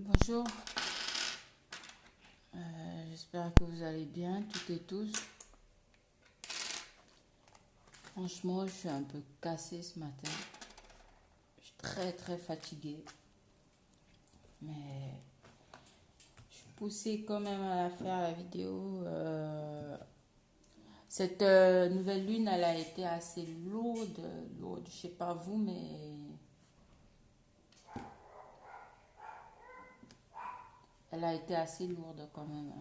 Bonjour, j'espère que vous allez bien, toutes et tous. Franchement, je suis un peu cassée ce matin. Je suis très fatiguée. Mais je suis poussée quand même à la faire la vidéo. Cette nouvelle lune, elle a été assez lourde. Je sais pas vous, mais elle a été assez lourde quand même.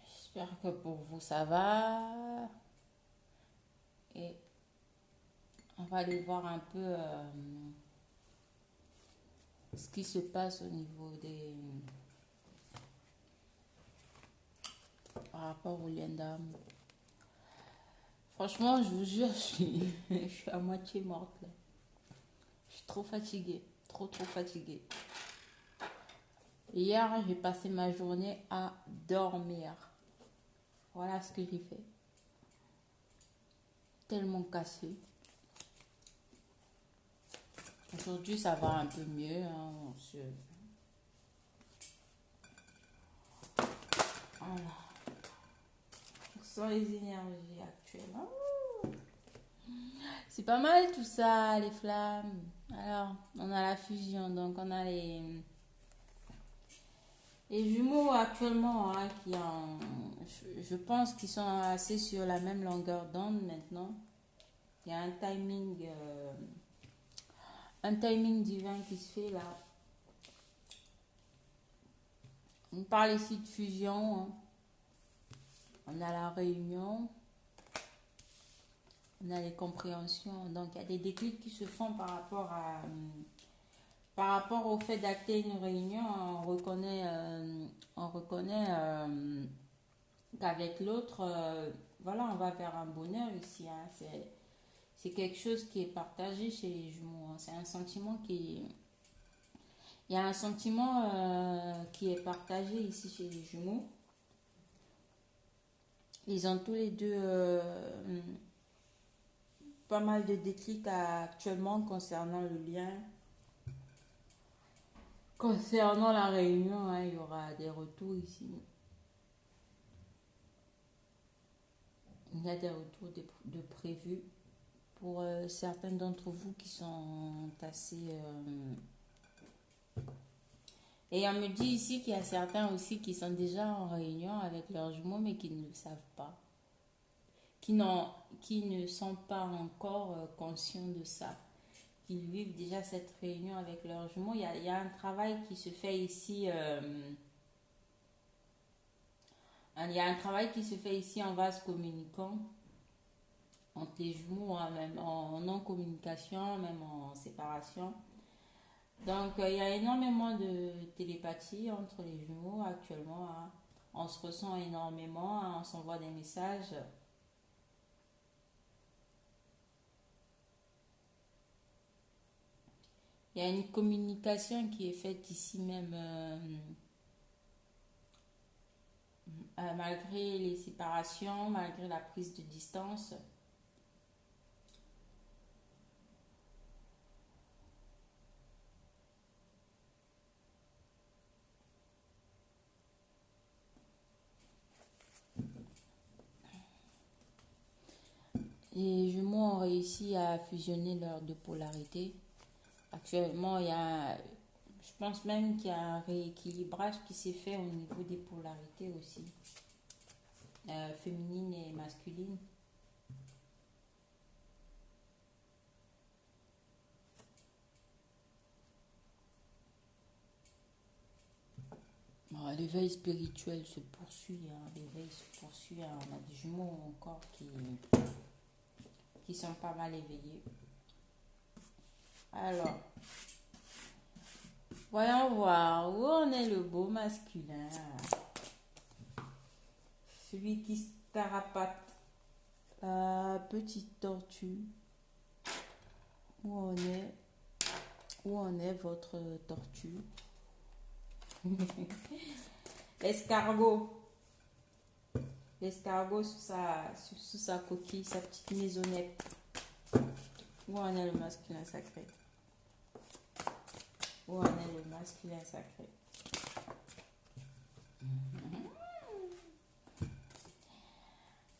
J'espère que pour vous ça va. Et on va aller voir un peu ce qui se passe au niveau des par rapport aux liens d'âme. Franchement, je vous jure, je suis à moitié morte là. Je suis trop fatiguée, trop fatiguée. Hier, j'ai passé ma journée à dormir. Voilà ce que j'ai fait. Tellement cassée. Aujourd'hui, ça va un peu mieux. Hein, Voilà. Ce sont les énergies actuelles. Oh, c'est pas mal tout ça, les flammes. Alors, on a la fusion, donc on a les jumeaux actuellement, hein, je pense qu'ils sont assez sur la même longueur d'onde maintenant. Il y a un timing divin qui se fait là. On parle ici de fusion, hein. On a la réunion, on a les compréhensions. Donc il y a des déclics qui se font par rapport au fait d'acter une réunion. On reconnaît qu'avec l'autre, voilà, on va vers un bonheur ici. Hein. C'est quelque chose qui est partagé chez les jumeaux. Hein. C'est un sentiment qui... Il y a un sentiment qui est partagé ici chez les jumeaux. Ils ont tous les deux pas mal de déclics actuellement concernant le lien. Concernant la réunion, hein, il y aura des retours ici. Il y a des retours de prévus pour certains d'entre vous qui sont assez... Et on me dit ici qu'il y a certains aussi qui sont déjà en réunion avec leurs jumeaux mais qui ne le savent pas. Qui ne sont pas encore conscients de ça. Qui vivent déjà cette réunion avec leurs jumeaux. Il y a un travail qui se fait ici... il y a un travail qui se fait ici en vase communicant entre les jumeaux, hein, même en non-communication, même en séparation. Donc, il y a énormément de télépathie entre les jumeaux actuellement. Hein. On se ressent énormément, hein, on s'envoie des messages. Il y a une communication qui est faite ici même, malgré les séparations, malgré la prise de distance. Les jumeaux ont réussi à fusionner leurs deux polarités. Actuellement, je pense même qu'il y a un rééquilibrage qui s'est fait au niveau des polarités aussi, féminine et masculine. Bon, l'éveil spirituel se poursuit, hein, l'éveil se poursuit. Hein. On a des jumeaux encore qui sont pas mal éveillés. Alors, voyons voir où en est le beau masculin. Celui qui se tarapate. Petite tortue. Où en est votre tortue? L'escargot. L'escargot sous sa coquille, sa petite maisonnette. Où en est le masculin sacré? Où en est le masculin sacré?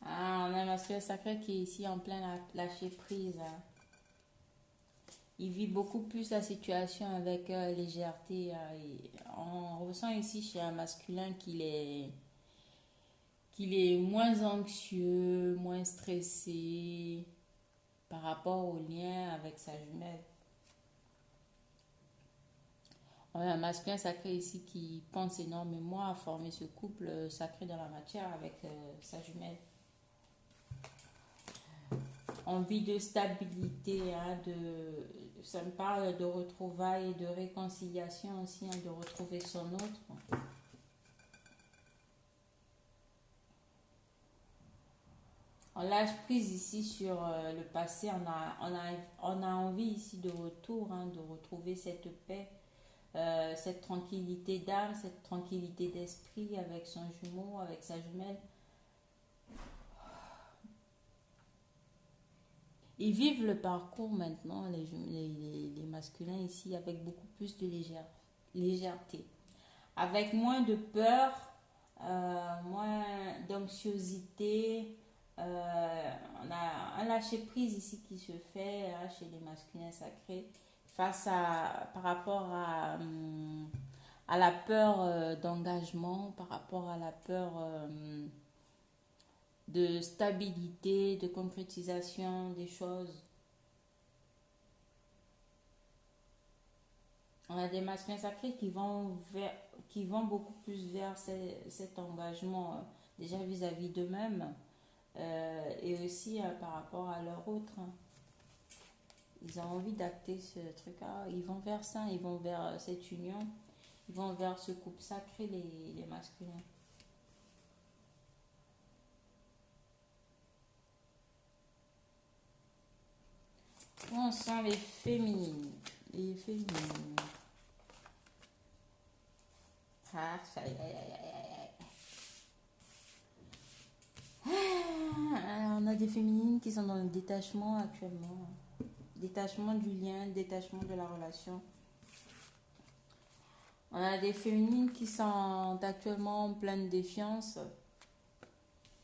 Ah, on a un masculin sacré qui est ici en plein lâcher prise. Hein. Il vit beaucoup plus la situation avec légèreté. On ressent ici chez un masculin qu'il est moins anxieux, moins stressé par rapport au lien avec sa jumelle. On a un masculin sacré ici qui pense énormément à former ce couple sacré dans la matière avec sa jumelle. Envie de stabilité, hein, ça me parle de retrouvailles et de réconciliation aussi, hein, de retrouver son autre. On lâche prise ici sur le passé, on a envie ici de retour, hein, de retrouver cette paix, cette tranquillité d'âme, cette tranquillité d'esprit avec son jumeau, avec sa jumelle. Ils vivent le parcours maintenant, les masculins ici, avec beaucoup plus de légèreté. Avec moins de peur, moins d'anxiosité. On a un lâcher-prise ici qui se fait chez les masculins sacrés par rapport à la peur d'engagement, par rapport à la peur de stabilité, de concrétisation des choses. On a des masculins sacrés qui vont beaucoup plus vers cet engagement déjà vis-à-vis d'eux-mêmes et aussi par rapport à leur autre. Hein. Ils ont envie d'acter ce truc-là. Ils vont vers ça, ils vont vers cette union, ils vont vers ce couple sacré, les masculins. On sent les féminines. Les féminines. Ah, on a des féminines qui sont dans le détachement actuellement. Détachement du lien, détachement de la relation. On a des féminines qui sont actuellement en pleine défiance.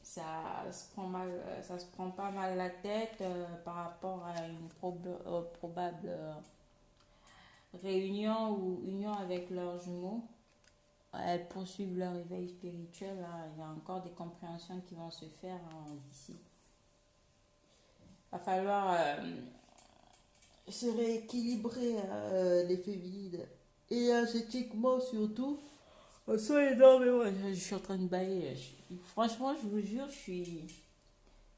Ça se prend pas mal la tête par rapport à une probable réunion ou union avec leurs jumeaux. Elles poursuivent leur éveil spirituel. Hein. Il y a encore des compréhensions qui vont se faire d'ici. Il va falloir se rééquilibrer les féminines. Et énergétiquement surtout. Ça énormément. Je suis en train de bailler. Franchement, je vous jure, je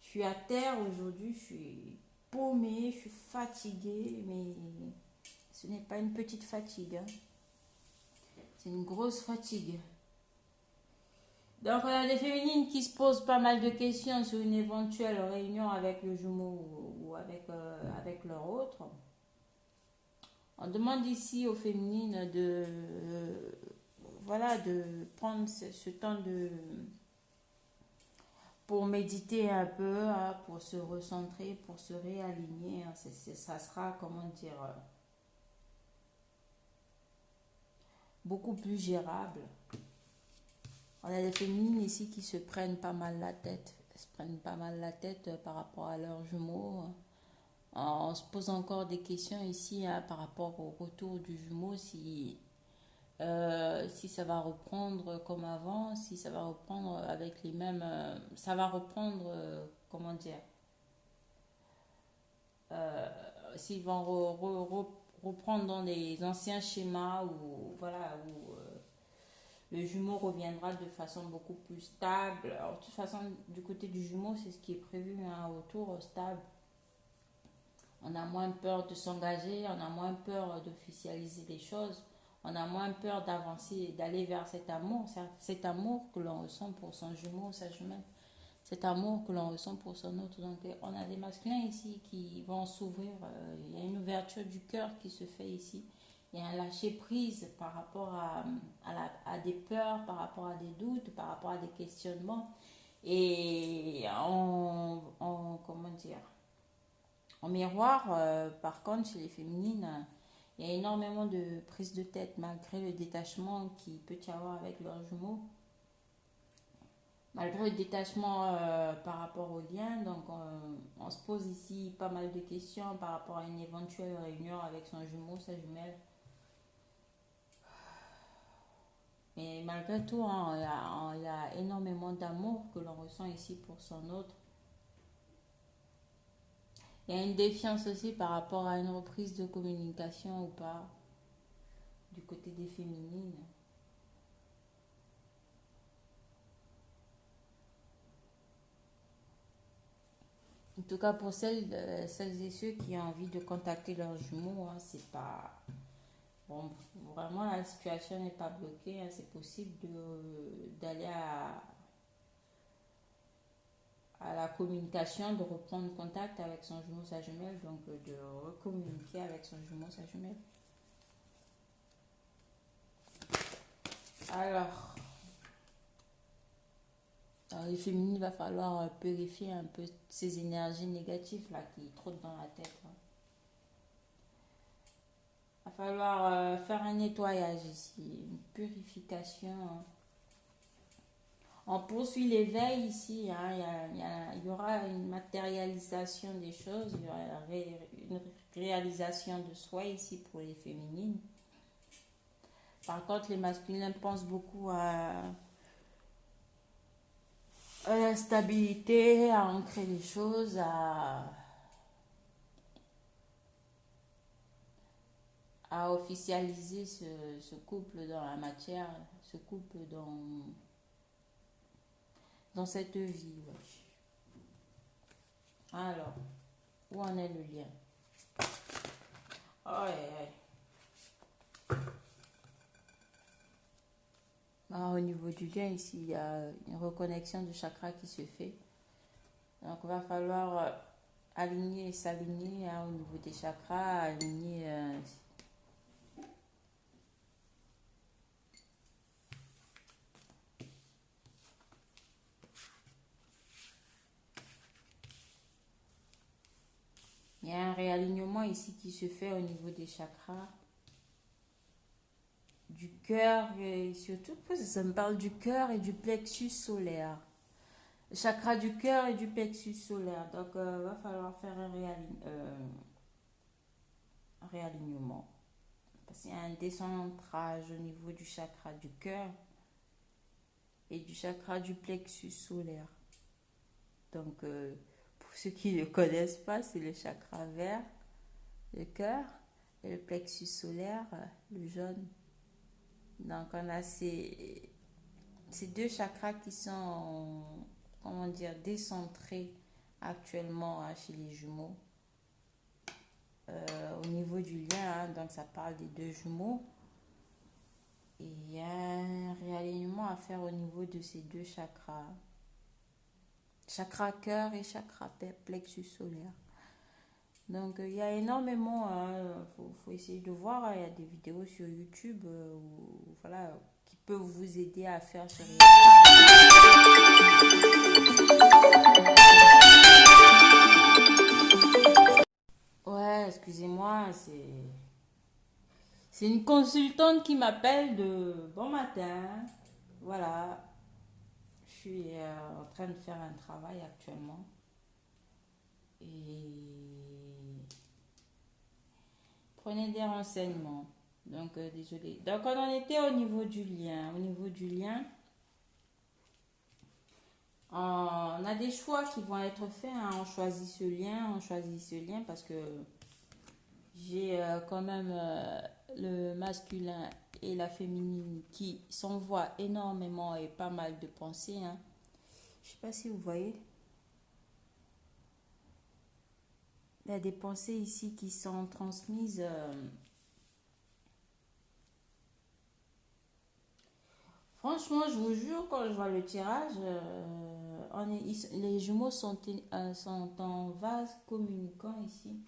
suis à terre aujourd'hui. Je suis paumée, je suis fatiguée. Mais ce n'est pas une petite fatigue. Hein. C'est une grosse fatigue. Donc, on a des féminines qui se posent pas mal de questions sur une éventuelle réunion avec le jumeau ou avec leur autre. On demande ici aux féminines de prendre ce temps pour méditer un peu, hein, pour se recentrer, pour se réaligner. Hein. Ça sera, comment dire, beaucoup plus gérable. On a des féminines ici qui se prennent pas mal la tête. Elles se prennent pas mal la tête par rapport à leurs jumeaux. On se pose encore des questions ici hein, par rapport au retour du jumeau, si ça va reprendre comme avant, si ça va reprendre avec les mêmes... ça va reprendre, comment dire, s'ils vont reprendre dans les anciens schémas où, voilà, où le jumeau reviendra de façon beaucoup plus stable. Alors, de toute façon, du côté du jumeau, c'est ce qui est prévu, un retour stable. On a moins peur de s'engager, on a moins peur d'officialiser les choses, on a moins peur d'avancer, d'aller vers cet amour que l'on ressent pour son jumeau, sa jumelle, cet amour que l'on ressent pour son autre. Donc on a des masculins ici qui vont s'ouvrir, il y a une ouverture du cœur qui se fait ici, Il y a un lâcher prise par rapport à des peurs, par rapport à des doutes, par rapport à des questionnements. Et comment dire, en miroir, par contre, chez les féminines, il y a énormément de prise de tête malgré le détachement qui peut y avoir avec leurs jumeaux. Malgré le détachement par rapport au lien, donc on se pose ici pas mal de questions par rapport à une éventuelle réunion avec son jumeau, sa jumelle. Mais malgré tout, hein, il y a énormément d'amour que l'on ressent ici pour son autre. Il y a une défiance aussi par rapport à une reprise de communication ou pas du côté des féminines. En tout cas, pour celles et ceux qui ont envie de contacter leurs jumeaux, hein, c'est pas... Bon, vraiment, la situation n'est pas bloquée. Hein, c'est possible d'aller à la communication, de reprendre contact avec son jumeau, sa jumelle, donc de recommuniquer avec son jumeau, sa jumelle. Alors, les féminines, il va falloir purifier un peu ces énergies négatives là qui trottent dans la tête. Hein. Il va falloir faire un nettoyage ici, une purification. Hein. On poursuit l'éveil ici. Hein. Il y aura une matérialisation des choses, il y aura une réalisation de soi ici pour les féminines. Par contre, les masculins pensent beaucoup à la stabilité, à ancrer les choses, à officialiser ce couple dans la matière, ce couple dans cette vie. Ouais. Alors, où en est le lien? Oh, ouais. Au niveau du lien, ici, il y a une reconnexion de chakras qui se fait. Donc, il va falloir aligner et s'aligner hein, au niveau des chakras, aligner... Il y a un réalignement ici qui se fait au niveau des chakras, du cœur, et surtout ça me parle du cœur et du plexus solaire. Le chakra du cœur et du plexus solaire. Donc, il va falloir faire un réalignement. Parce qu'il y a un décentrage au niveau du chakra du cœur et du chakra du plexus solaire. Donc, pour ceux qui ne le connaissent pas, c'est le chakra vert, le cœur, et le plexus solaire, le jaune. Donc, on a ces deux chakras qui sont, comment dire, décentrés actuellement hein, chez les jumeaux. Au niveau du lien, hein, donc ça parle des deux jumeaux. Et il y a un réalignement à faire au niveau de ces deux chakras. Chakra cœur et chakra plexus solaire. Donc il y a énormément, faut essayer de voir, il y a des vidéos sur YouTube voilà, qui peuvent vous aider à faire ce Ouais, excusez-moi, c'est une consultante qui m'appelle de bon matin. Voilà, je suis en train de faire un travail actuellement. Et prenez des renseignements. Donc, désolé. Donc, on en était au niveau du lien. Au niveau du lien, on a des choix qui vont être faits. Hein. On choisit ce lien parce que j'ai quand même le masculin et la féminine qui s'envoient énormément et pas mal de pensées. Hein. Je ne sais pas si vous voyez. Il y a des pensées ici qui sont transmises. Franchement, je vous jure, quand je vois le tirage, les jumeaux sont en vase communicant ici.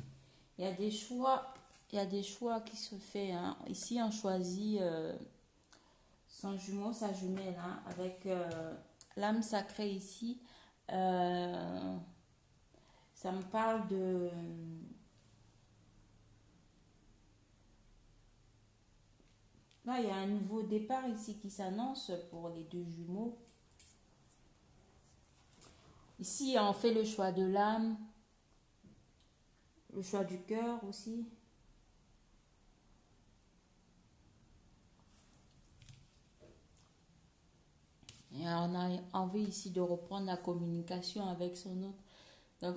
Il y a des choix il y a des choix qui se fait, hein. Ici, on choisit son jumeau, sa jumelle, hein, avec l'âme sacrée ici. Euh, Ça me parle de... Là, il y a un nouveau départ ici qui s'annonce pour les deux jumeaux. Ici, on fait le choix de l'âme, le choix du cœur aussi. Et on a envie ici de reprendre la communication avec son autre. Donc,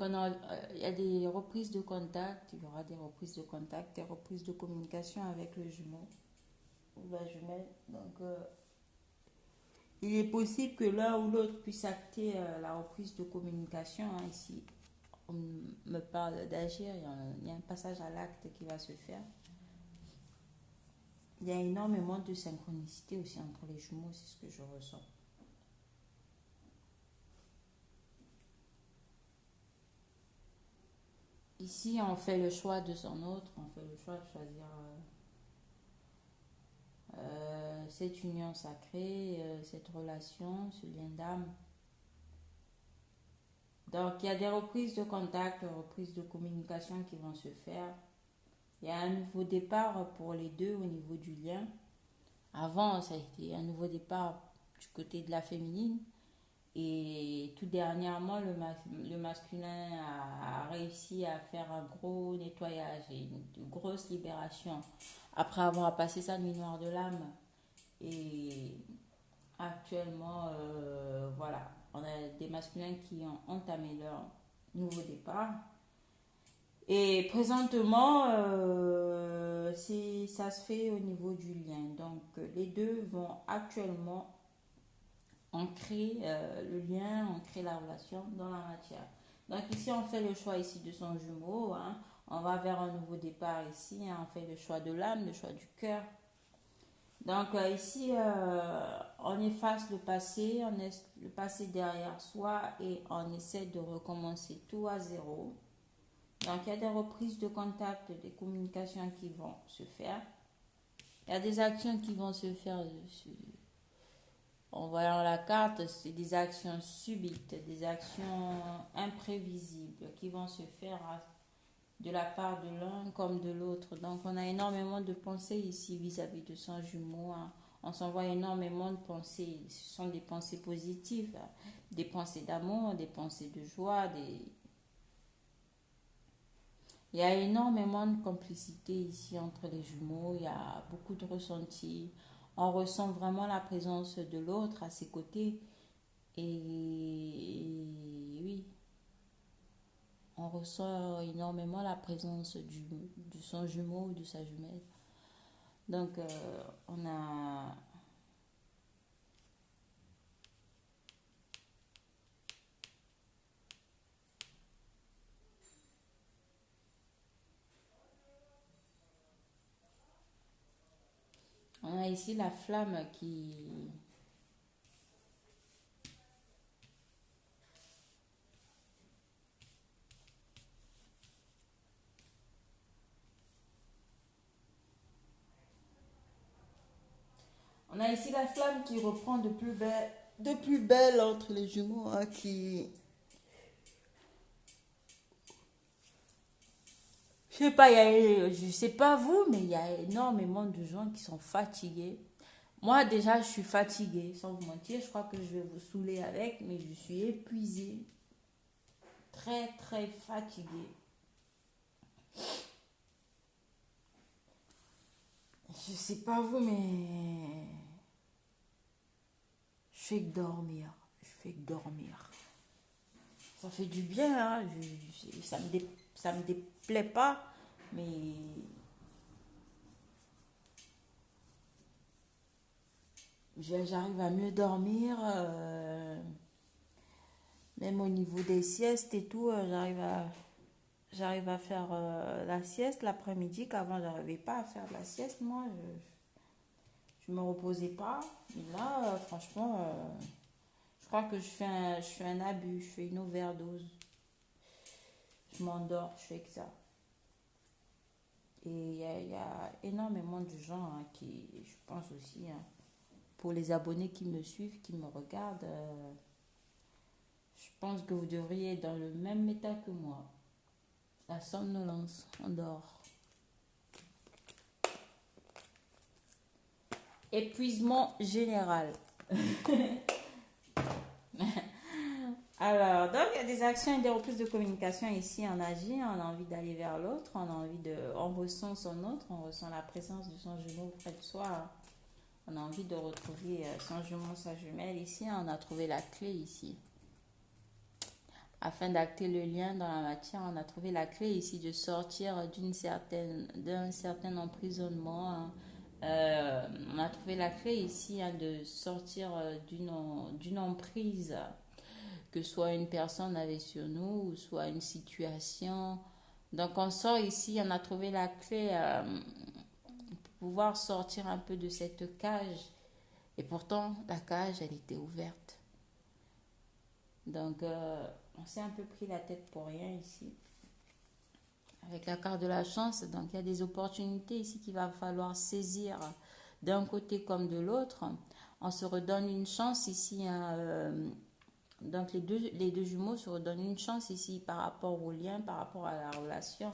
il y a des reprises de contact, il y aura des reprises de contact, des reprises de communication avec le jumeau ou la jumelle. Donc, il est possible que l'un ou l'autre puisse acter la reprise de communication, hein. Ici, on me parle d'agir, il y a un passage à l'acte qui va se faire. Il y a énormément de synchronicité aussi entre les jumeaux, c'est ce que je ressens. Ici, on fait le choix de son autre, on fait le choix de choisir cette union sacrée, cette relation, ce lien d'âme. Donc, il y a des reprises de contact, des reprises de communication qui vont se faire. Il y a un nouveau départ pour les deux au niveau du lien. Avant, ça a été un nouveau départ du côté de la féminine. Et tout dernièrement, le masculin a réussi à faire un gros nettoyage et une grosse libération après avoir passé sa nuit noire de l'âme. Et actuellement, voilà, on a des masculins qui ont entamé leur nouveau départ. Et présentement, ça se fait au niveau du lien. Donc, les deux vont actuellement ancrer le lien, ancrer la relation dans la matière. Donc, ici, on fait le choix ici de son jumeau, hein. On va vers un nouveau départ ici, hein. On fait le choix de l'âme, le choix du cœur. Donc, ici, on efface le passé, on laisse le passé derrière soi et on essaie de recommencer tout à zéro. Donc, il y a des reprises de contact, des communications qui vont se faire. Il y a des actions qui vont se faire en voyant la carte. C'est des actions subites, des actions imprévisibles qui vont se faire de la part de l'un comme de l'autre. Donc, on a énormément de pensées ici vis-à-vis de son jumeau, hein. On s'envoie énormément de pensées. Ce sont des pensées positives, des pensées d'amour, des pensées de joie, il y a énormément de complicité ici entre les jumeaux, il y a beaucoup de ressentis. On ressent vraiment la présence de l'autre à ses côtés. Et oui, on ressent énormément la présence de son jumeau ou de sa jumelle. Donc, on a ici la flamme qui... On a ici la flamme qui reprend de plus belle entre les jumeaux, hein, qui... Je sais pas, je sais pas vous, mais il y a énormément de gens qui sont fatigués. Moi, déjà, je suis fatiguée, sans vous mentir. Je crois que je vais vous saouler avec, mais je suis épuisée. Très, très fatiguée. Je sais pas vous, mais je fais que dormir. Je fais que dormir. Ça fait du bien, hein. Ça me déplaît pas, mais j'arrive à mieux dormir. Même au niveau des siestes et tout, j'arrive à faire la sieste l'après-midi qu'avant j'arrivais pas à faire la sieste. Moi, je me reposais pas. Et là, franchement, je crois que je fais un abus, je fais une overdose. Je m'endors, je fais que ça. Et il y a énormément de gens hein, qui, je pense aussi, hein, pour les abonnés qui me suivent, qui me regardent, je pense que vous devriez être dans le même état que moi. La somnolence, on dort. Épuisement général. Alors, donc il y a des actions et des reprises de communication ici. On agit, on a envie d'aller vers l'autre, on ressent son autre, on ressent la présence de son jumeau près de soi. On a envie de retrouver son jumeau, sa jumelle. Ici, on a trouvé la clé ici. Afin d'acter le lien dans la matière, on a trouvé la clé ici de sortir d'un certain emprisonnement. Hein. On a trouvé la clé ici hein, de sortir d'une emprise, que soit une personne avait sur nous ou soit une situation. Donc on sort ici, on a trouvé la clé pour pouvoir sortir un peu de cette cage. Et pourtant, la cage, elle était ouverte. Donc, on s'est un peu pris la tête pour rien ici. Avec la carte de la chance, donc il y a des opportunités ici qu'il va falloir saisir d'un côté comme de l'autre. On se redonne une chance ici. Hein, donc, les deux jumeaux se redonnent une chance ici par rapport au lien, par rapport à la relation.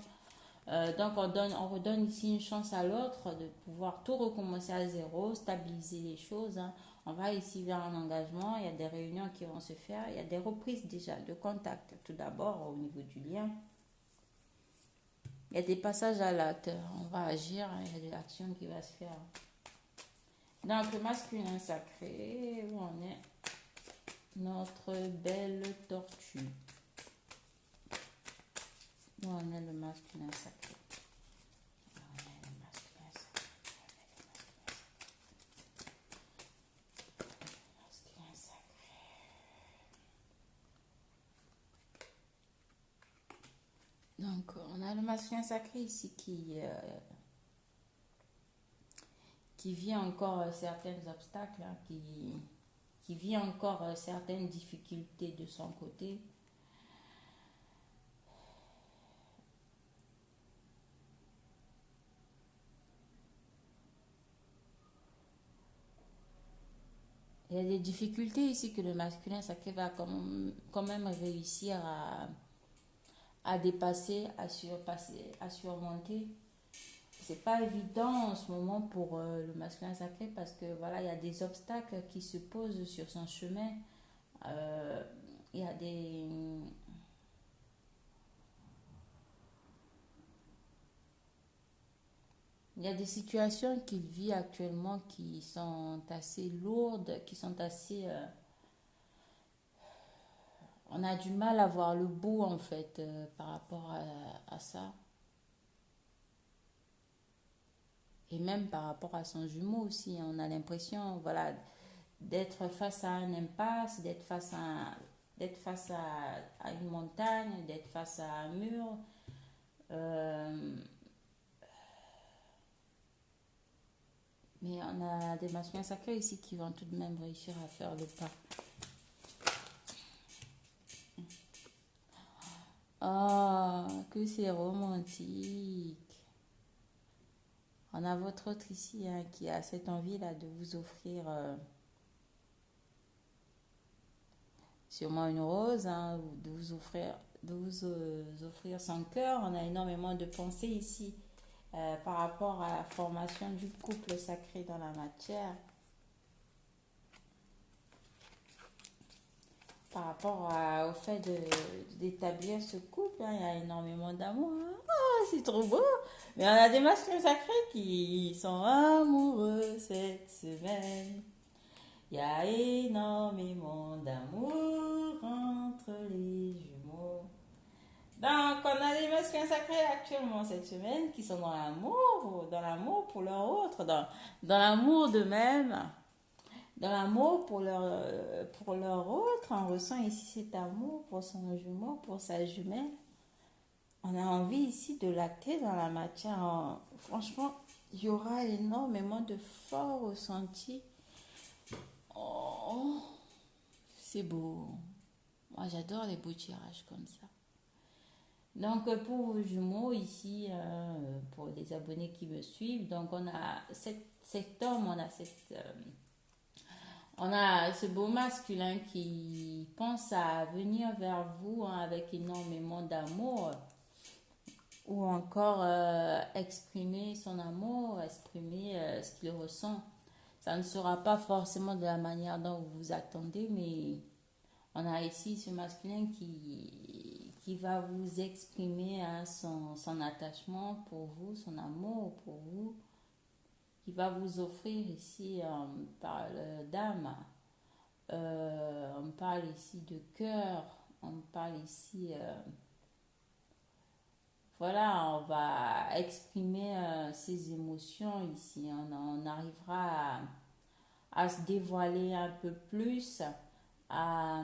Donc, on redonne ici une chance à l'autre de pouvoir tout recommencer à zéro, stabiliser les choses. Hein. On va ici vers un engagement, il y a des réunions qui vont se faire, il y a des reprises déjà de contact. Tout d'abord, au niveau du lien, il y a des passages à l'acte. On va agir, il y a de l'action qui va se faire. Donc, le masculin sacré, où on est notre belle tortue. Où on est le masculin sacré. Donc, on a le masculin sacré ici qui vit encore certains obstacles, hein, qui vit encore certaines difficultés de son côté. Il y a des difficultés ici que le masculin sacré va quand même réussir à dépasser, à surmonter. C'est pas évident en ce moment pour le masculin sacré parce que voilà, il y a des obstacles qui se posent sur son chemin. Euh, il y a des situations qu'il vit actuellement qui sont assez lourdes, qui sont assez on a du mal à voir le bout en fait par rapport à ça. Et même par rapport à son jumeau aussi, on a l'impression voilà, d'être face à un impasse, d'être face à une montagne, d'être face à un mur. Euh, mais on a des masculins sacrés ici qui vont tout de même réussir à faire le pas. Oh, que c'est romantique. On a votre autre ici hein, qui a cette envie-là de vous offrir sûrement une rose, hein, ou de vous offrir son cœur. On a énormément de pensées ici par rapport à la formation du couple sacré dans la matière. Par rapport au fait d'établir ce couple, hein, il y a énormément d'amour. Hein. Oh, c'est trop beau! Mais on a des masculins sacrés qui sont amoureux cette semaine. Il y a énormément d'amour entre les jumeaux. Donc, on a des masculins sacrés actuellement cette semaine qui sont dans l'amour pour leur autre, dans l'amour d'eux-mêmes, dans l'amour pour leur autre. On ressent ici cet amour pour son jumeau, pour sa jumelle. On a envie ici de l'acter dans la matière. Franchement, il y aura énormément de forts ressentis. Oh, c'est beau. Moi, j'adore les beaux tirages comme ça. Donc, pour vos jumeaux ici, pour les abonnés qui me suivent, donc on a cet homme, on a ce beau masculin qui pense à venir vers vous, hein, avec énormément d'amour, ou encore exprimer son amour, exprimer ce qu'il ressent. Ça ne sera pas forcément de la manière dont vous vous attendez, mais on a ici ce masculin qui va vous exprimer, hein, son attachement pour vous, son amour pour vous, qui va vous offrir ici, par dame. On parle ici de cœur, on parle ici, voilà, on va exprimer ses émotions ici. On arrivera à se dévoiler un peu plus, à,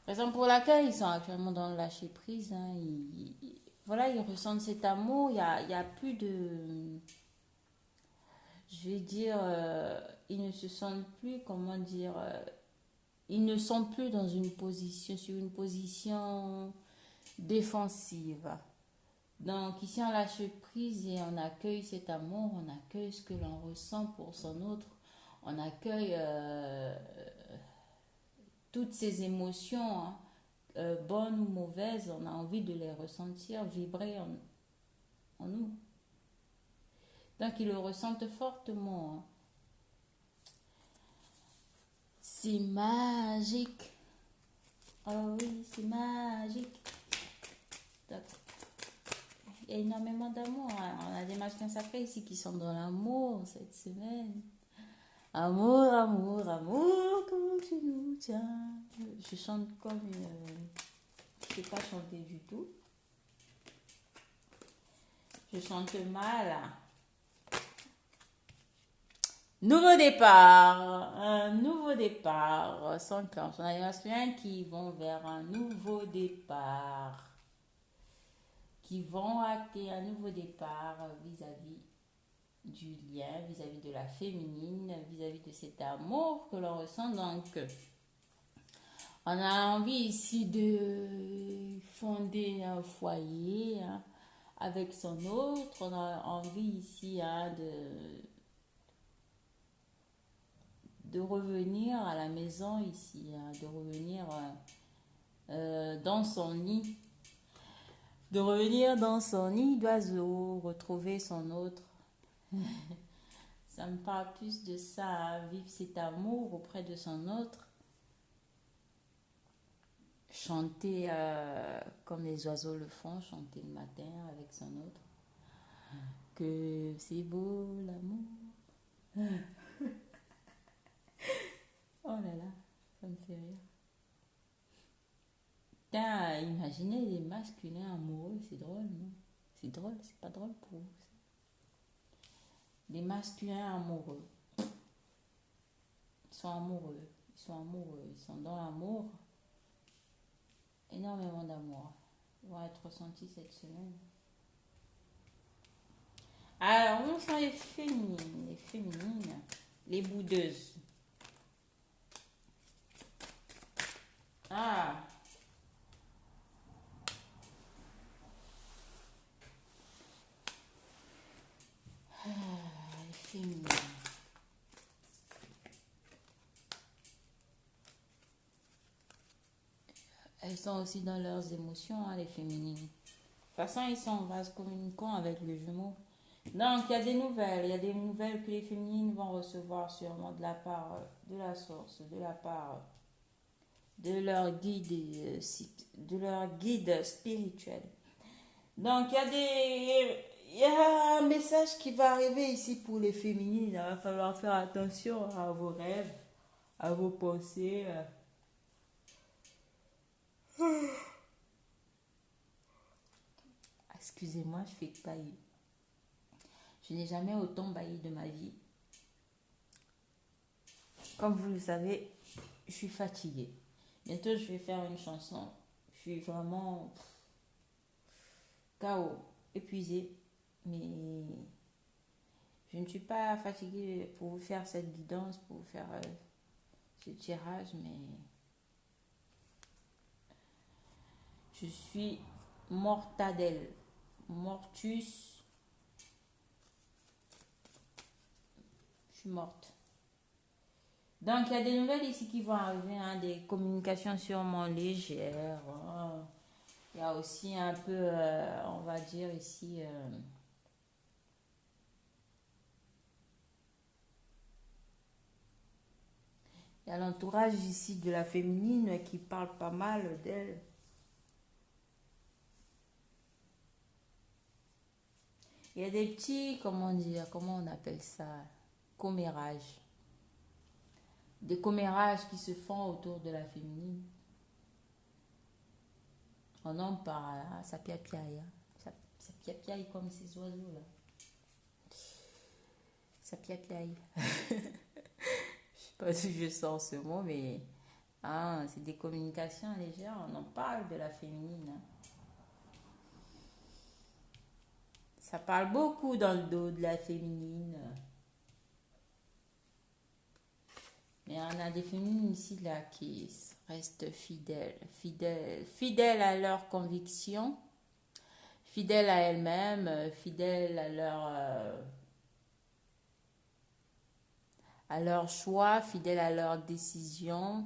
raison pour laquelle ils sont actuellement dans le lâcher prise, hein. Voilà, ils ressentent cet amour. Il y a plus de, je vais dire, ils ne se sentent plus, comment dire, ils ne sont plus dans une position, sur une position défensive. Donc ici on lâche prise et on accueille cet amour, on accueille ce que l'on ressent pour son autre, on accueille toutes ces émotions, hein, bonnes ou mauvaises, on a envie de les ressentir, vibrer en nous. Donc ils le ressentent fortement, hein. C'est magique. Oh oui, c'est magique. Donc, il y a énormément d'amour, hein. On a des masculins sacrés ici qui sont dans l'amour cette semaine. Amour, amour, amour, comme tu nous tiens. Je chante comme une... Je ne sais pas chanter du tout. Je chante mal. Nouveau départ. Un nouveau départ s'enclenche. On a des masculins qui vont vers un nouveau départ. Qui vont acter un nouveau départ vis-à-vis du lien, vis-à-vis de la féminine, vis-à-vis de cet amour que l'on ressent. Donc, on a envie ici de fonder un foyer, hein, avec son autre. On a envie ici, hein, de revenir à la maison ici, hein, de revenir dans son nid. De revenir dans son nid d'oiseau, retrouver son autre. Ça me parle plus de ça, hein, vivre cet amour auprès de son autre. Chanter comme les oiseaux le font, chanter le matin avec son autre. Que c'est beau l'amour. Oh là là, ça me fait rire. Putain, imaginez les masculins amoureux, c'est drôle, non? C'est drôle, c'est pas drôle pour vous. Les masculins amoureux. Ils sont amoureux, ils sont amoureux, ils sont dans l'amour. Énormément d'amour. Ils vont être ressentis cette semaine. Alors, où sont les féminines, les boudeuses. Ah, les féminines. Elles sont aussi dans leurs émotions, hein, les féminines. De toute façon, ils sont en vase communicant avec le jumeau. Donc, il y a des nouvelles. Il y a des nouvelles que les féminines vont recevoir sûrement de la part de la source, de la part de leur guide, de leur guide spirituel. Donc, il y a un message qui va arriver ici pour les féminines. Il va falloir faire attention à vos rêves, à vos pensées. Excusez-moi, je fais que bailler. Je n'ai jamais autant baillé de ma vie. Comme vous le savez, je suis fatiguée. Bientôt, je vais faire une chanson. Je suis vraiment KO, épuisée. Mais je ne suis pas fatiguée pour vous faire cette guidance, pour vous faire ce tirage. Mais Je suis mortadelle. Mortus. Je suis morte. Donc, il y a des nouvelles ici qui vont arriver, hein, des communications sûrement légères. Hein. Il y a aussi un peu, on va dire ici, il y a l'entourage ici de la féminine qui parle pas mal d'elle. Il y a des petits, comment dire, comment on appelle ça, commérages. Des commérages qui se font autour de la féminine. On en parle, hein, ça piapiaille. Ça piapiaille comme ces oiseaux-là. Ça piapiaille. Je sais pas si je sors ce mot, mais ah, c'est des communications légères. On en parle de la féminine. Hein. Ça parle beaucoup dans le dos de la féminine. Mais on a des féminines ici là qui restent fidèles à leurs convictions, fidèles à elles-mêmes, fidèles à leur choix, fidèles à leurs décisions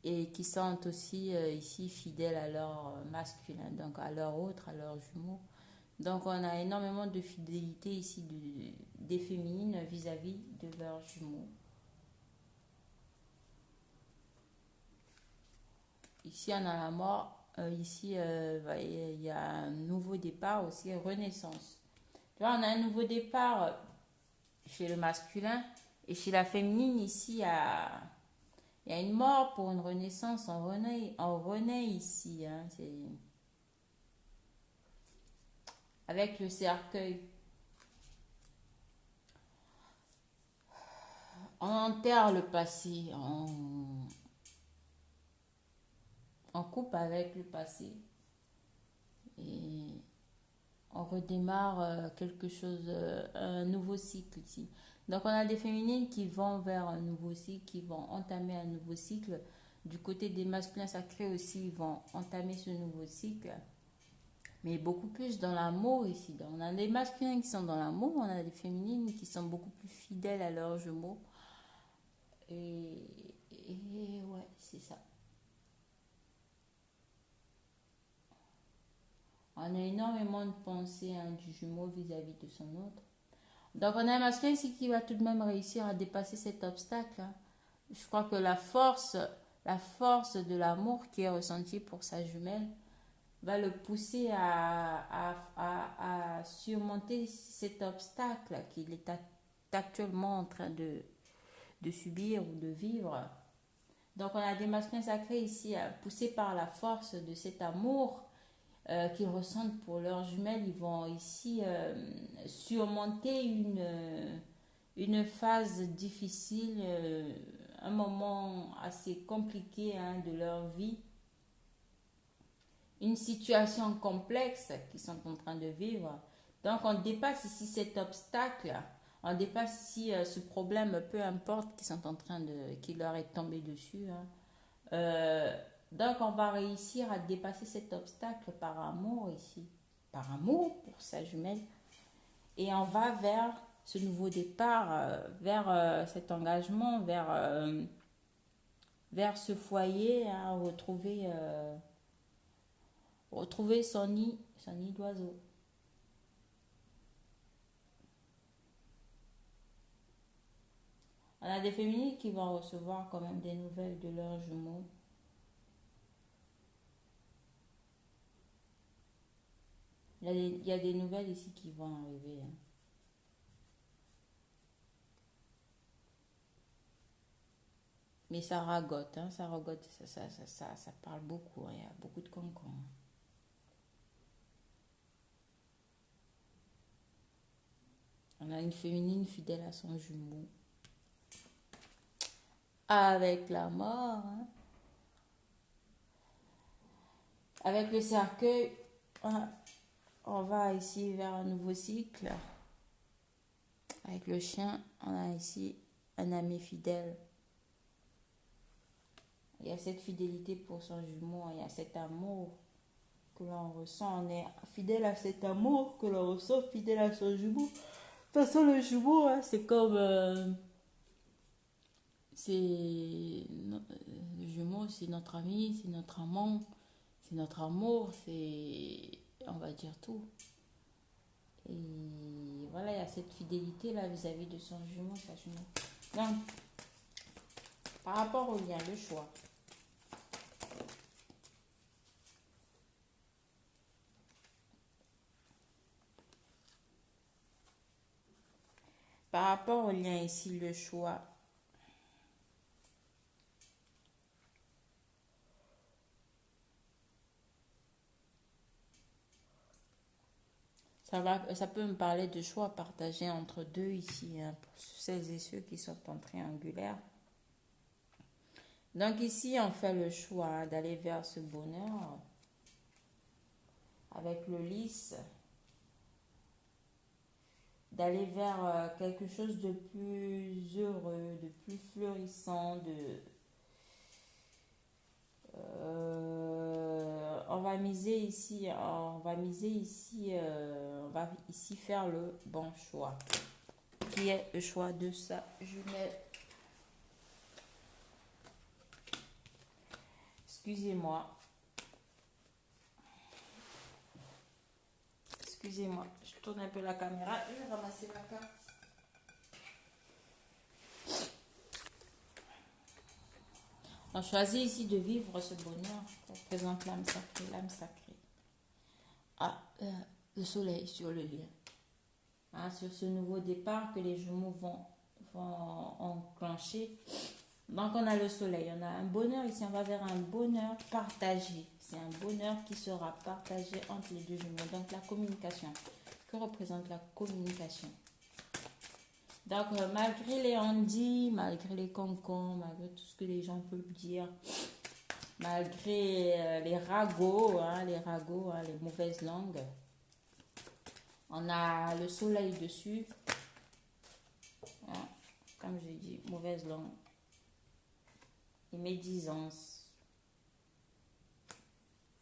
et qui sont aussi ici fidèles à leur masculin, donc à leur autre, à leurs jumeaux. Donc on a énormément de fidélité ici des féminines vis-à-vis de leurs jumeaux. Ici on a la mort, ici il y a un nouveau départ aussi, renaissance. Tu vois, on a un nouveau départ chez le masculin et chez la féminine ici il y a une mort pour une renaissance, on renaît ici, hein, c'est avec le cercueil. On enterre le passé, on coupe avec le passé et on redémarre quelque chose, un nouveau cycle ici. Donc on a des féminines qui vont vers un nouveau cycle, qui vont entamer un nouveau cycle. Du côté des masculins sacrés aussi, ils vont entamer ce nouveau cycle. Mais beaucoup plus dans l'amour ici. Donc, on a des masculins qui sont dans l'amour, on a des féminines qui sont beaucoup plus fidèles à leurs jumeaux. Et ouais, c'est ça. On a énormément de pensées hein, du jumeau vis-à-vis de son autre. Donc on a un masculin ici qui va tout de même réussir à dépasser cet obstacle. Hein. Je crois que la force de l'amour qui est ressentie pour sa jumelle va le pousser à surmonter cet obstacle qu'il est actuellement en train de subir ou de vivre. Donc on a des masculins sacrés ici poussés par la force de cet amour qu'ils ressentent pour leurs jumelles. Ils vont ici surmonter une phase difficile, un moment assez compliqué hein, de leur vie, une situation complexe qu'ils sont en train de vivre. Donc on dépasse ici cet obstacle, on dépasse ici ce problème, peu importe qui leur est tombé dessus. Hein. Donc on va réussir à dépasser cet obstacle par amour ici, par amour pour sa jumelle. Et on va vers ce nouveau départ, vers cet engagement, vers ce foyer, à retrouver son nid d'oiseau. On a des féminines qui vont recevoir quand même des nouvelles de leurs jumeaux. Il y a des nouvelles ici qui vont arriver. Hein. Mais ça ragote, hein, ça parle beaucoup. Hein, il y a beaucoup de cancans. On a une féminine fidèle à son jumeau. Avec la mort. Hein. Avec le cercueil, on va ici vers un nouveau cycle. Avec le chien, on a ici un ami fidèle. Il y a cette fidélité pour son jumeau, il y a cet amour que l'on ressent. On est fidèle à cet amour que l'on ressent, fidèle à son jumeau. De toute façon, le jumeau, hein, c'est comme... le jumeau, c'est notre ami, c'est notre amant, c'est notre amour, c'est... On va dire tout. Et voilà, il y a cette fidélité-là vis-à-vis de son jumeau, sa jumeau. Donc, par rapport au lien, le choix. Par rapport au lien ici, le choix. Ça peut me parler de choix partagés entre deux ici, hein, pour celles et ceux qui sont en triangulaire. Donc ici, on fait le choix d'aller vers ce bonheur avec le lys, d'aller vers quelque chose de plus heureux, de plus fleurissant, on va miser ici, on va ici faire le bon choix, qui est le choix de sa jumelle. Excusez-moi. Excusez-moi, je tourne un peu la caméra. Je vais ramasser la carte. On choisit ici de vivre ce bonheur. Je représente l'âme sacrée, l'âme sacrée. Ah, le soleil sur le lien. Hein, sur ce nouveau départ que les jumeaux vont enclencher. Donc on a le soleil, on a un bonheur ici, on va vers un bonheur partagé. C'est un bonheur qui sera partagé entre les deux jumeaux. Donc la communication. Que représente la communication? Donc malgré les on-dit, malgré les cancans, malgré tout ce que les gens peuvent dire, malgré les ragots, les mauvaises langues, on a le soleil dessus. Hein, comme j'ai dit, mauvaise langue. Et médisance.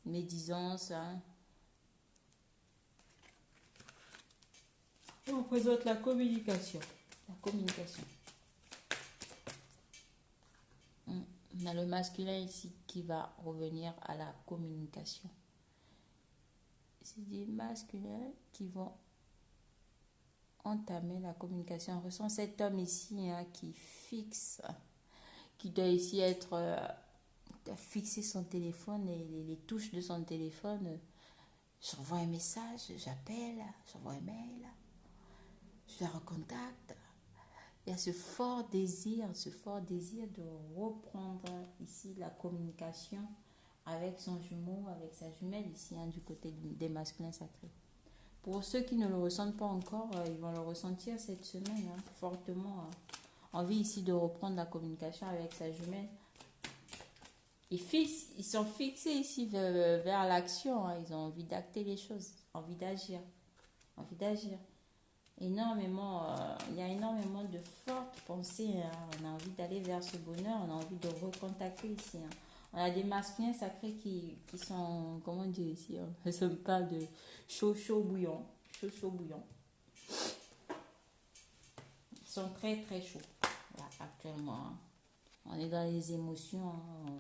Médisance, hein. Et on présente la communication. La communication. On a le masculin ici qui va revenir à la communication. C'est des masculins qui vont entamer la communication. On ressent cet homme ici, hein, qui fixe, qui doit ici être... fixer son téléphone et les touches de son téléphone. J'envoie un message, j'appelle, j'envoie un mail, je la recontacte. Il y a ce fort désir de reprendre ici la communication avec son jumeau, avec sa jumelle ici, hein, du côté des masculins sacrés. Pour ceux qui ne le ressentent pas encore, ils vont le ressentir cette semaine, hein, fortement. Hein. Envie ici de reprendre la communication avec sa jumelle. Ils sont fixés ici vers l'action, hein. Ils ont envie d'acter les choses, envie d'agir. Énormément, il y a énormément de fortes pensées, hein. On a envie d'aller vers ce bonheur, on a envie de recontacter ici, hein. On a des masculins sacrés qui sont, comment dire ici, hein. Ça me parle de chaud bouillant. Ils sont très très chauds, là, actuellement, hein. On est dans les émotions, hein.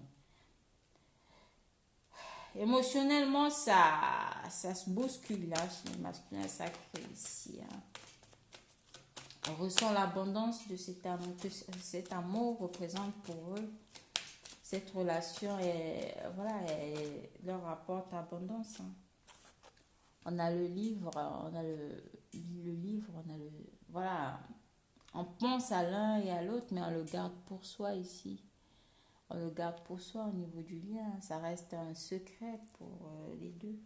Émotionnellement, ça se bouscule là chez les masculins sacrés ici, hein. On ressent l'abondance de cet amour, que cet amour représente pour eux. Cette relation leur apporte abondance, hein. On a le livre, voilà. On pense à l'un et à l'autre, mais on le garde pour soi ici. On le garde pour soi au niveau du lien. Ça reste un secret pour les deux.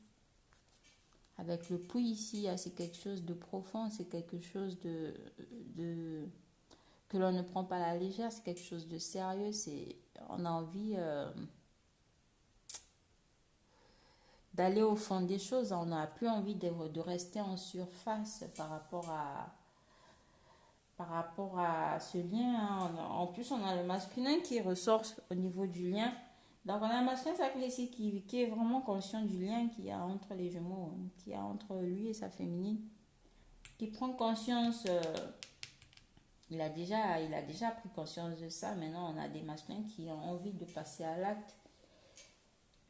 Avec le puits ici, c'est quelque chose de profond, c'est quelque chose de que l'on ne prend pas à la légère, c'est quelque chose de sérieux. On a envie d'aller au fond des choses. On n'a plus envie de rester en surface par rapport à ce lien, hein. En plus, on a le masculin qui ressort au niveau du lien, Donc, on a un masculin sacré ici qui est vraiment conscient du lien qu'il y a entre les jumeaux, hein, qu'il y a entre lui et sa féminine, qui prend conscience, il a déjà pris conscience de ça. Maintenant, on a des masculins qui ont envie de passer à l'acte.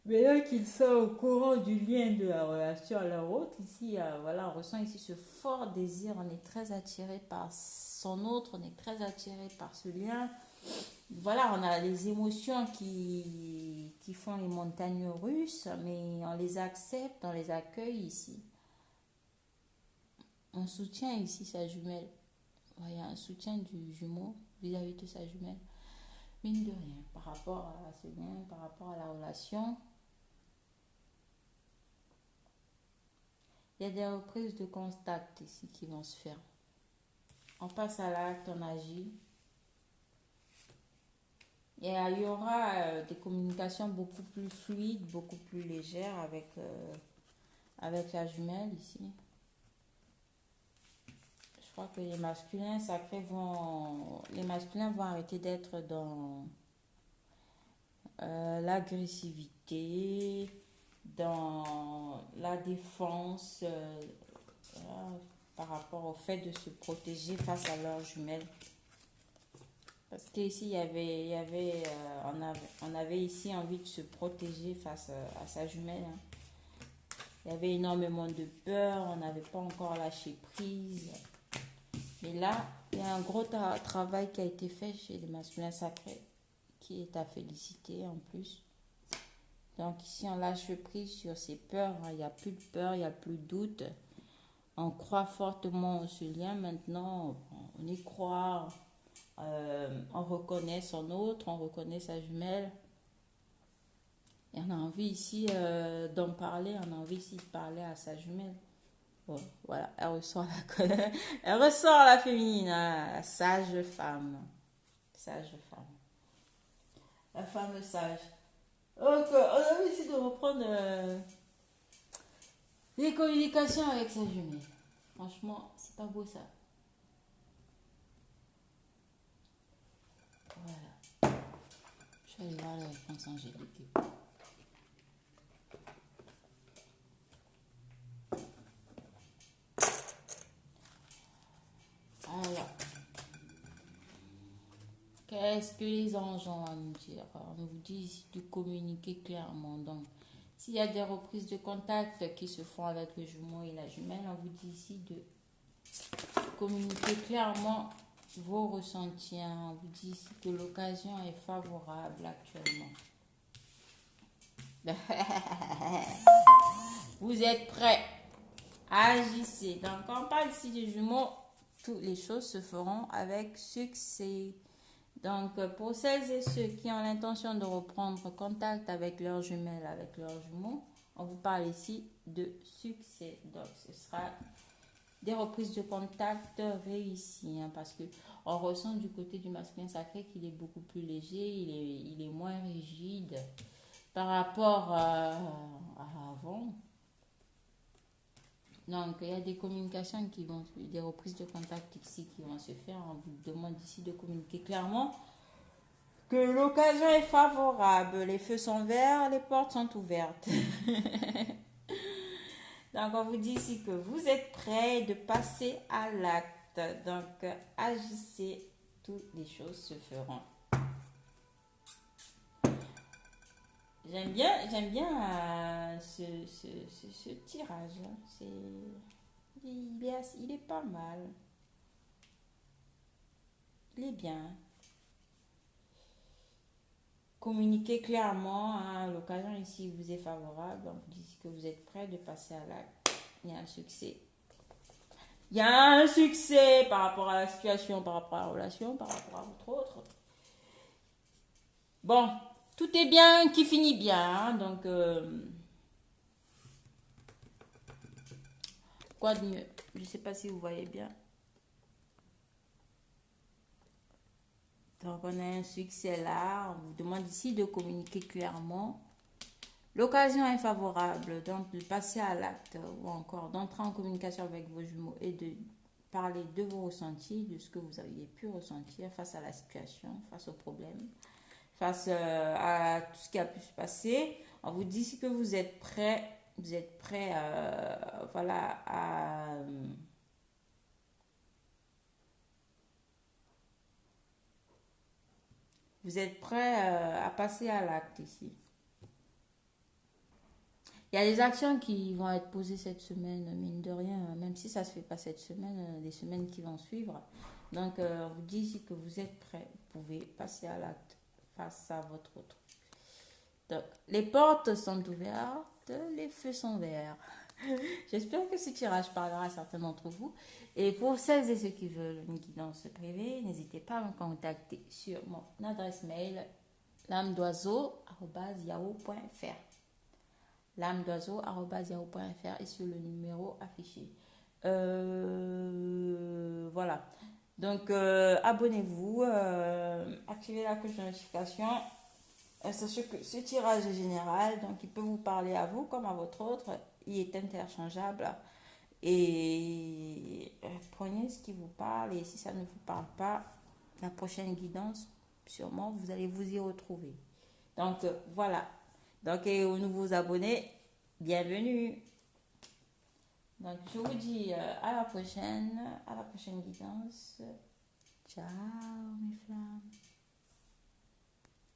Mais là qu'ils sont au courant du lien de la relation à leur autre, ici, voilà, on ressent ici ce fort désir, on est très attiré par son autre, on est très attiré par ce lien. Voilà, on a les émotions qui font les montagnes russes, mais on les accepte, on les accueille ici. On soutient ici sa jumelle. Il y a un soutien du jumeau vis-à-vis de sa jumelle. Mine de rien, par rapport à ce lien, par rapport à la relation. Il y a des reprises de contact ici qui vont se faire. On passe à l'acte, on agit. Et il y aura des communications beaucoup plus fluides, beaucoup plus légères avec la jumelle ici. Je crois que les masculins sacrés les masculins vont arrêter d'être dans l'agressivité, dans la défense, voilà, par rapport au fait de se protéger face à leurs jumelles. Parce qu'ici, on avait ici envie de se protéger face à sa jumelle, hein. Il y avait énormément de peur, on n'avait pas encore lâché prise. Mais là, il y a un gros travail qui a été fait chez les masculins sacrés, qui est à féliciter en plus. Donc ici, on lâche prise sur ces peurs, hein. Il n'y a plus de peur, il n'y a plus de doute. On croit fortement en ce lien maintenant, on y croit. On reconnaît son autre, on reconnaît sa jumelle. Et on a envie ici d'en parler, on a envie ici de parler à sa jumelle. Bon, voilà, elle ressort elle ressort la féminine, hein, la sage femme. Sage femme. La femme sage. Donc, on a envie ici de reprendre les communications avec sa jumelle. Franchement, c'est pas beau ça. Voilà. Je vais aller voir les réponses angéliques. Alors, qu'est-ce que les anges ont à nous dire? On nous dit ici de communiquer clairement. Donc, s'il y a des reprises de contact qui se font avec le jumeau et la jumelle, on vous dit ici de communiquer clairement vos ressentis. On vous dit ici que l'occasion est favorable actuellement. Vous êtes prêts? Agissez. Donc, quand on parle ici du jumeau, toutes les choses se feront avec succès. Donc, pour celles et ceux qui ont l'intention de reprendre contact avec leurs jumelles, avec leurs jumeaux, on vous parle ici de succès. Donc, ce sera des reprises de contact réussies, hein, parce que on ressent du côté du masculin sacré qu'il est beaucoup plus léger, il est moins rigide par rapport à avant. Donc, il y a des communications des reprises de contact ici qui vont se faire. On vous demande ici de communiquer clairement que l'occasion est favorable. Les feux sont verts, les portes sont ouvertes. Donc, on vous dit ici que vous êtes prêts de passer à l'acte. Donc, agissez, toutes les choses se feront. J'aime bien ce tirage. Il est pas mal. Il est bien. Communiquez clairement, hein, l'occasion ici vous est favorable. On vous dit que vous êtes prêts de passer à l'acte. Il y a un succès. Il y a un succès par rapport à la situation, par rapport à la relation, par rapport à votre autre. Bon, tout est bien qui finit bien, hein, donc quoi de mieux? Je ne sais pas si vous voyez bien. Donc on a un succès là, on vous demande ici de communiquer clairement. L'occasion est favorable, donc de passer à l'acte ou encore d'entrer en communication avec vos jumeaux et de parler de vos ressentis, de ce que vous aviez pu ressentir face à la situation, face au problème, face à tout ce qui a pu se passer. On vous dit que vous êtes prêt, voilà, vous êtes prêt à passer à l'acte ici. Il y a des actions qui vont être posées cette semaine, mine de rien, même si ça ne se fait pas cette semaine, des semaines qui vont suivre. Donc, on vous dit ici que vous êtes prêt, vous pouvez passer à l'acte face à votre autre. Donc, les portes sont ouvertes, les feux sont verts. J'espère que ce tirage parlera à certains d'entre vous. Et pour celles et ceux qui veulent une guidance privée, n'hésitez pas à me contacter sur mon adresse mail lamedoiseau@yahoo.fr lamedoiseau@yahoo.fr et sur le numéro affiché. Voilà. Donc, abonnez-vous, activez la cloche de notification. Sachez que ce tirage est général, donc il peut vous parler à vous comme à votre autre. Il est interchangeable. Et prenez ce qui vous parle. Et si ça ne vous parle pas, la prochaine guidance, sûrement, vous allez vous y retrouver. Donc, voilà. Donc, et aux nouveaux abonnés, bienvenue. Donc, je vous dis à la prochaine guidance. Ciao, mes flammes.